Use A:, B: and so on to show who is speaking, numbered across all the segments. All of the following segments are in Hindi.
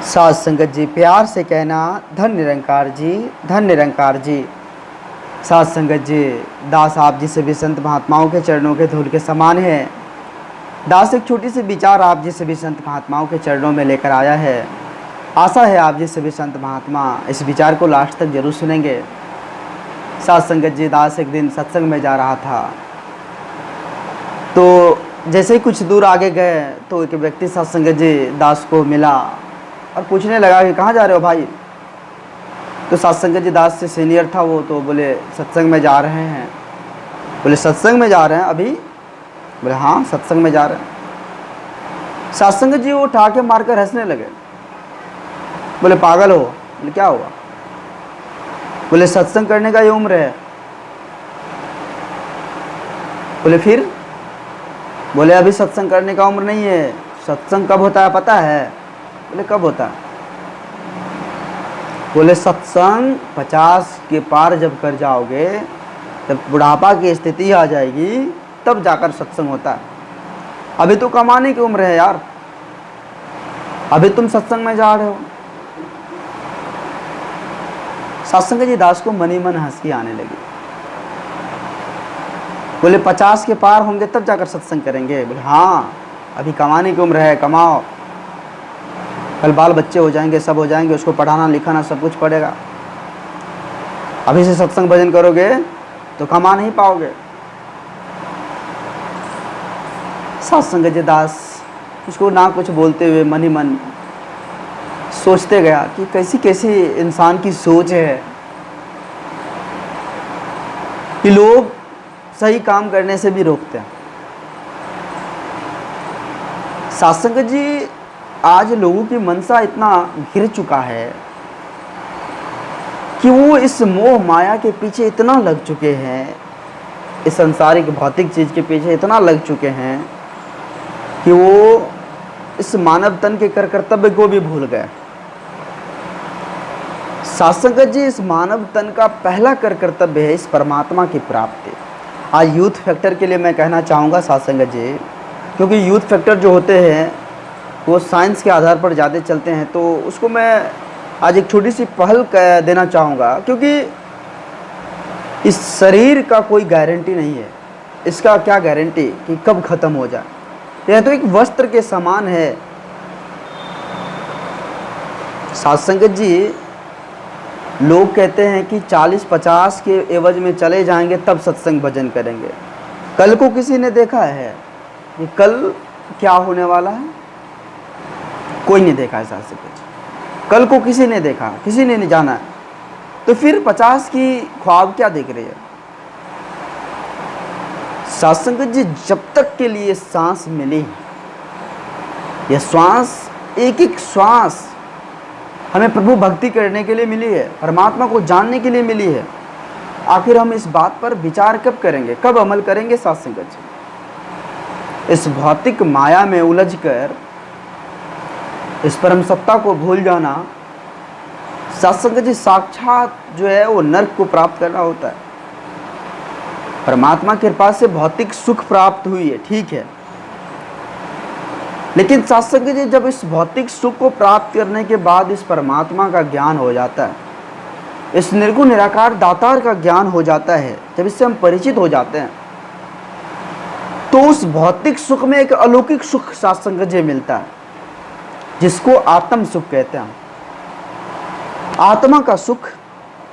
A: साध संगत जी, प्यार से कहना धन निरंकार जी, धन निरंकार जी। साध संगत जी, दास आप जी सभी संत महात्माओं के चरणों के धूल के समान है। दास एक छोटी सी विचार आप जी सभी संत महात्माओं के चरणों में लेकर आया है। आशा है आप जी सभी संत महात्मा इस विचार को लास्ट तक जरूर सुनेंगे। साध संगत जी, दास एक दिन सत्संग में जा रहा था, तो जैसे ही कुछ दूर आगे गए तो एक व्यक्ति साध संगत जी दास को मिला और पूछने लगा कि कहाँ जा रहे हो भाई। तो साध संगत जी दास से सीनियर था वो, तो बोले सत्संग में जा रहे हैं। बोले सत्संग में जा रहे हैं अभी? बोले हाँ सत्संग में जा रहे हैं। साध संगत जी वो ठाके मारकर हंसने लगे। बोले पागल हो? बोले क्या हुआ? बोले सत्संग करने का ये उम्र है। बोले फिर? बोले अभी सत्संग करने का उम्र नहीं है। सत्संग कब होता है पता है? बोले कब होता है? बोले सत्संग 50 के पार जब कर जाओगे, जब बुढ़ापा की स्थिति आ जाएगी, तब जाकर सत्संग होता है। अभी तो कमाने की उम्र है यार, अभी तुम सत्संग में जा रहे हो। सत्संग जी दास को मनी मन हंसी आने लगी। बोले 50 के पार होंगे तब जाकर सत्संग करेंगे? बोले हाँ अभी कमाने की उम्र है, कमाओ, कल बाल बच्चे हो जाएंगे, सब हो जाएंगे, उसको पढ़ाना लिखाना सब कुछ पड़ेगा। अभी से सत्संग भजन करोगे तो कमा नहीं पाओगे। सत्संग जी दास उसको ना कुछ बोलते हुए मन ही मन सोचते गया कि कैसी कैसी इंसान की सोच है कि लोग सही काम करने से भी रोकते हैं। सत्संग जी आज लोगों की मनसा इतना घिर चुका है कि वो इस मोह माया के पीछे इतना लग चुके हैं, इस संसारिक भौतिक चीज के पीछे इतना लग चुके हैं कि वो इस मानव तन के कर कर्तव्य को भी भूल गए। सत्संग जी इस मानव तन का पहला कर कर्तव्य है इस परमात्मा की प्राप्ति। आज यूथ फैक्टर के लिए मैं कहना चाहूँगा सत्संग जी, क्योंकि यूथ फैक्टर जो होते हैं वो साइंस के आधार पर ज़्यादा चलते हैं, तो उसको मैं आज एक छोटी सी पहल देना चाहूँगा। क्योंकि इस शरीर का कोई गारंटी नहीं है, इसका क्या गारंटी कि कब ख़त्म हो जाए। यह तो एक वस्त्र के समान है। सत्संग जी लोग कहते हैं कि 40-50 के एवज में चले जाएंगे तब सत्संग भजन करेंगे। कल को किसी ने देखा है कि कल क्या होने वाला है? कोई नहीं देखा है सत्संग जी। कल को किसी ने देखा, किसी ने नहीं जाना है, तो फिर 50 की ख्वाब क्या देख रही है? सत्संग जी जब तक के लिए सांस मिली, यह श्वास एक एक श्वास हमें प्रभु भक्ति करने के लिए मिली है, परमात्मा को जानने के लिए मिली है। आखिर हम इस बात पर विचार कब करेंगे, कब अमल करेंगे? सत्संग जी इस भौतिक माया में उलझकर इस परम सत्ता को भूल जाना, सत्संग जी साक्षात जो है वो नरक को प्राप्त करना होता है। परमात्मा की कृपा से भौतिक सुख प्राप्त हुई है, ठीक है, लेकिन सत्संग जी जब इस भौतिक सुख को प्राप्त करने के बाद इस परमात्मा का ज्ञान हो जाता है, इस निर्गुण निराकार दातार का ज्ञान हो जाता है, जब इससे हम परिचित हो जाते हैं, तो उस भौतिक सुख में एक अलौकिक सुख सत्संग जी मिलता है, जिसको आत्म सुख कहते हैं। आत्मा का सुख,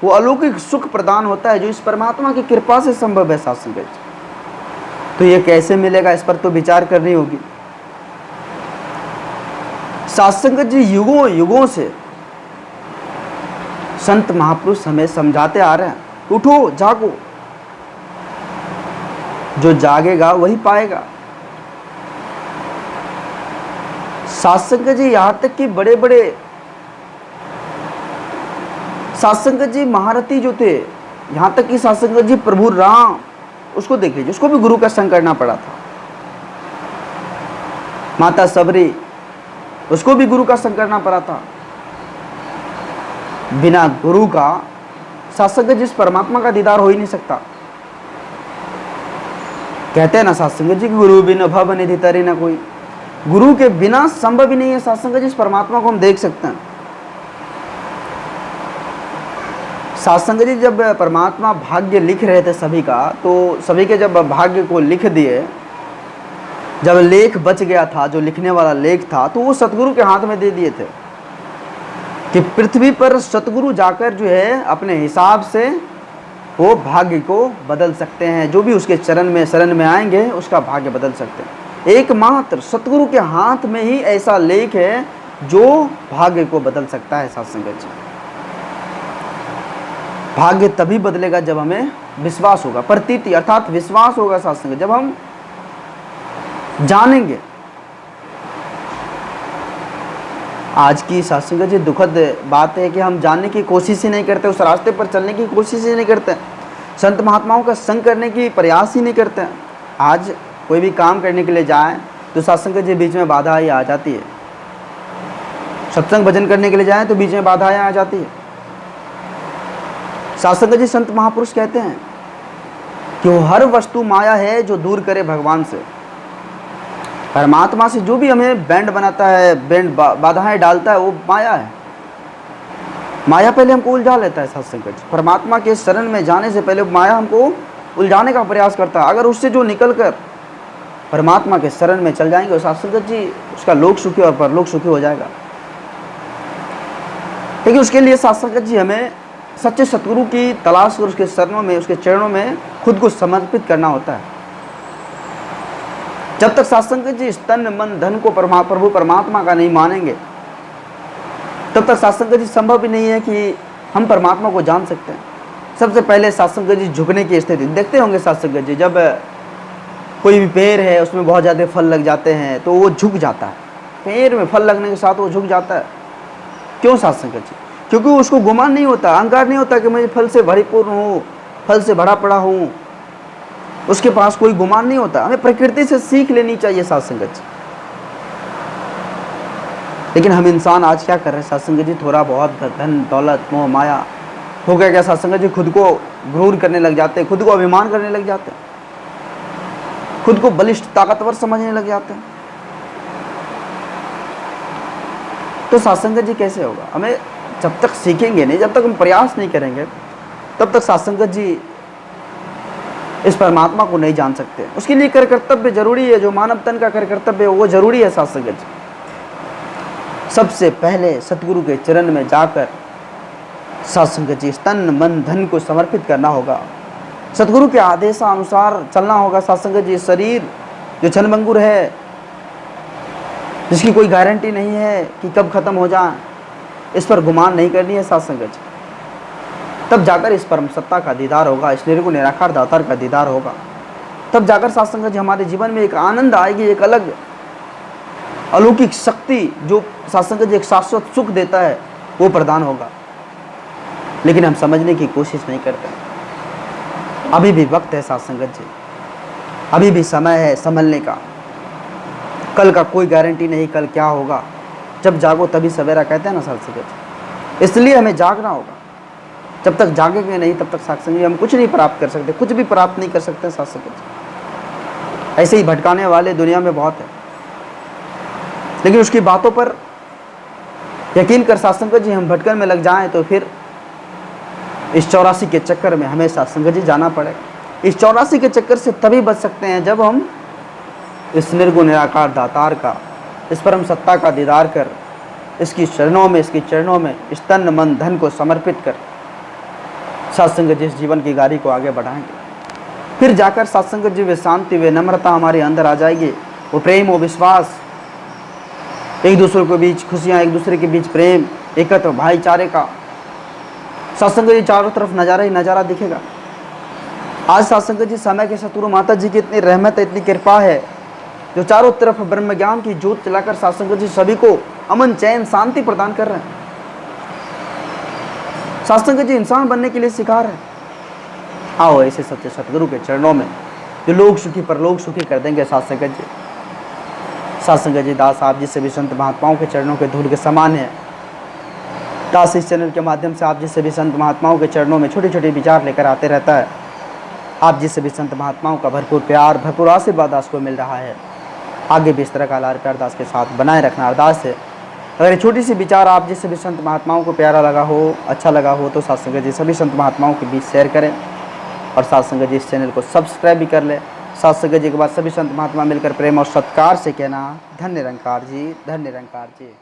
A: वो अलौकिक सुख प्रदान होता है जो इस परमात्मा की कृपा से संभव है। सत्संग जी तो ये कैसे मिलेगा, इस पर तो विचार करनी होगी। सत्संग जी युगों युगों से संत महापुरुष हमें समझाते आ रहे हैं, उठो जागो, जो जागेगा वही पाएगा। सत्संग जी यहाँ तक कि बड़े बड़े सत्संग जी महारथी जो थे, यहाँ तक कि सत्संग जी प्रभु राम, उसको देख लीजिए, उसको भी गुरु का संग करना पड़ा था। माता सबरी, उसको भी गुरु का संग करना पड़ा था। बिना गुरु का सत्संग जिस परमात्मा का दीदार हो ही नहीं सकता। कहते हैं ना सत्संग जी, गुरु बिन भव निधि तरी न कोई। गुरु के बिना संभव ही नहीं है सत्संग जी, इस परमात्मा को हम देख सकते हैं। सत्संग जी जब परमात्मा भाग्य लिख रहे थे सभी का, तो सभी के जब भाग्य को लिख दिए, जब लेख बच गया था, जो लिखने वाला लेख था, तो वो सतगुरु के हाथ में दे दिए थे कि पृथ्वी पर सतगुरु जाकर जो है अपने हिसाब से वो भाग्य को बदल सकते हैं। जो भी उसके शरण में आएंगे उसका भाग्य बदल सकते हैं। एकमात्र सतगुरु के हाथ में ही ऐसा लेख है जो भाग्य को बदल सकता है। सत्संग जी, भाग्य तभी बदलेगा जब हमें विश्वास होगा, प्रतीति अर्थात विश्वास होगा सत्संग, जब हम जानेंगे। आज की सत्संग जी दुखद बात है कि हम जानने की कोशिश ही नहीं करते, उस रास्ते पर चलने की कोशिश ही नहीं करते, संत महात्माओं का संग करने की प्रयास ही नहीं करते। आज कोई भी काम करने के लिए जाए तो सत्संग जी बीच में बाधा ही आ जाती है। सत्संग भजन करने के लिए जाए तो बीच में बाधाएं आ जाती है। सत्संग जी संत महापुरुष कहते हैं कि वो हर वस्तु माया है जो दूर करे भगवान से। परमात्मा से जो भी हमें बैंड बनाता है, बैंड बाधाएं डालता है, वो माया है। माया पहले हमको उलझा लेता है सत्संग जी। परमात्मा के शरण में जाने से पहले माया हमको उलझाने का प्रयास करता है। अगर उससे जो निकल कर परमात्मा के शरण में चल जाएंगे सत्संग जी, उसका लोक सुखी और परलोक सुखी हो जाएगा। लेकिन उसके लिए सत्संग जी हमें सच्चे सतगुरु की तलाश कर उसके शरणों में, उसके चरणों में खुद को समर्पित करना होता है। जब तक सत्संग जी तन मन धन को प्रभु परमात्मा का नहीं मानेंगे, तब तक सत्संग जी संभव ही नहीं है कि हम परमात्मा को जान सकते हैं। सबसे पहले सत्संग जी झुकने की स्थिति देखते होंगे। सत्संग जी जब कोई भी पेड़ है उसमें बहुत ज़्यादा फल लग जाते हैं तो वो झुक जाता है। पेड़ में फल लगने के साथ वो झुक जाता है। क्यों सत्संग जी? क्योंकि उसको गुमान नहीं होता, अहंकार नहीं होता कि मैं फल से भरपूर हूँ, फल से भरा पड़ा हूँ। उसके पास कोई गुमान नहीं होता। हमें प्रकृति से सीख लेनी चाहिए सत्संग जी। लेकिन हम इंसान आज क्या कर रहे हैं सत्संग जी? थोड़ा बहुत धन दौलत मोह माया हो गया क्या सत्संग जी? खुद को घूर करने लग जाते हैं, खुद को अभिमान करने लग जाते हैं, खुद को बलिष्ठ ताकतवर समझने लग जाते हैं। तो सत्संग जी कैसे होगा? हमें जब तक सीखेंगे नहीं, जब तक हम प्रयास नहीं करेंगे, तब तक सत्संग जी इस परमात्मा को नहीं जान सकते। उसके लिए कर कर्तव्य जरूरी है, जो मानव तन का कर कर्तव्य है वो जरूरी है। सत्संग जी सबसे पहले सतगुरु के चरण में जाकर सत्संग जी तन मन धन को समर्पित करना होगा। सतगुरु के आदेशानुसार चलना होगा। सत्संग जी शरीर जो क्षणभंगुर है, जिसकी कोई गारंटी नहीं है कि कब खत्म हो जाए, इस पर गुमान नहीं करनी है सत्संग जी। तब जाकर इस परम सत्ता का दीदार होगा, इस निर्गुण निराकार दातार का दीदार होगा। तब जाकर सत्संग जी हमारे जीवन में एक आनंद आएगी, एक अलग अलौकिक शक्ति जो सत्संग जी एक शाश्वत सुख देता है वो प्रदान होगा। लेकिन हम समझने की कोशिश नहीं करते। अभी भी वक्त है सत्संग जी, अभी भी समय है संभलने का। कल का कोई गारंटी नहीं, कल क्या होगा। जब जागो तभी सवेरा कहते हैं ना सत्संग जी। इसलिए हमें जागना होगा। जब तक जागेंगे नहीं तब तक सत्संग जी हम कुछ नहीं प्राप्त कर सकते, कुछ भी प्राप्त नहीं कर सकते सत्संग जी। ऐसे ही भटकाने वाले दुनिया में बहुत है, लेकिन उसकी बातों पर यकीन कर सत्संग जी हम भटकन में लग जाएं तो फिर इस 84 के चक्कर में हमें सत्संग जी जाना पड़ेगा। इस 84 के चक्कर से तभी बच सकते हैं जब हम इस निर्गुण निराकार दातार का, इस परम सत्ता का दीदार कर इसकी शरणों में, इसके चरणों में इस तन मन धन को समर्पित कर सत्संग जी इस जीवन की गाड़ी को आगे बढ़ाएंगे। फिर जाकर सत्संग जी वे शांति, वे नम्रता हमारे अंदर आ जाएगी, वो प्रेम, वो विश्वास, एक दूसरे के बीच खुशियाँ, एक दूसरे के बीच प्रेम, एकत्र भाईचारे का सत्संग जी चारों तरफ नज़ारा ही नज़ारा दिखेगा। आज सत्संग जी समय के सतगुरु माता जी की इतनी रहमत है, इतनी कृपा है, जो चारों तरफ ब्रह्म ज्ञान की ज्योत चलाकर सत्संग जी सभी को अमन, चैन, शांति प्रदान कर रहे हैं। सत्संग जी इंसान बनने के लिए सिखा रहे हैं। आओ ऐसे सच्चे सतगुरु के चरणों में जो लोग सुखी परलोक सुखी कर देंगे सत्संग जी। सत्संग जी दास आप जी से भी संत महात्माओं के चरणों के धूल के समान है। दास इस चैनल के माध्यम से आप जी से भी संत महात्माओं के चरणों में छोटे छोटे विचार लेकर आते रहता है। आप जी से भी संत महात्माओं का भरपूर प्यार, भरपूर आशीर्वाद दास को मिल रहा है। आगे भी इस तरह का लाल प्यार अरदास के साथ बनाए रखना अरदास है। अगर ये छोटी सी विचार आप जिस सभी संत महात्माओं को प्यारा लगा हो, अच्छा लगा हो, तो साथ संगत जी सभी संत महात्माओं के बीच शेयर करें और साथ संगत जी इस चैनल को सब्सक्राइब भी कर लें। साथ संगत जी के बाद सभी संत महात्मा मिलकर प्रेम और सत्कार से कहना, धन्य निरंकार जी, धन्य निरंकार जी।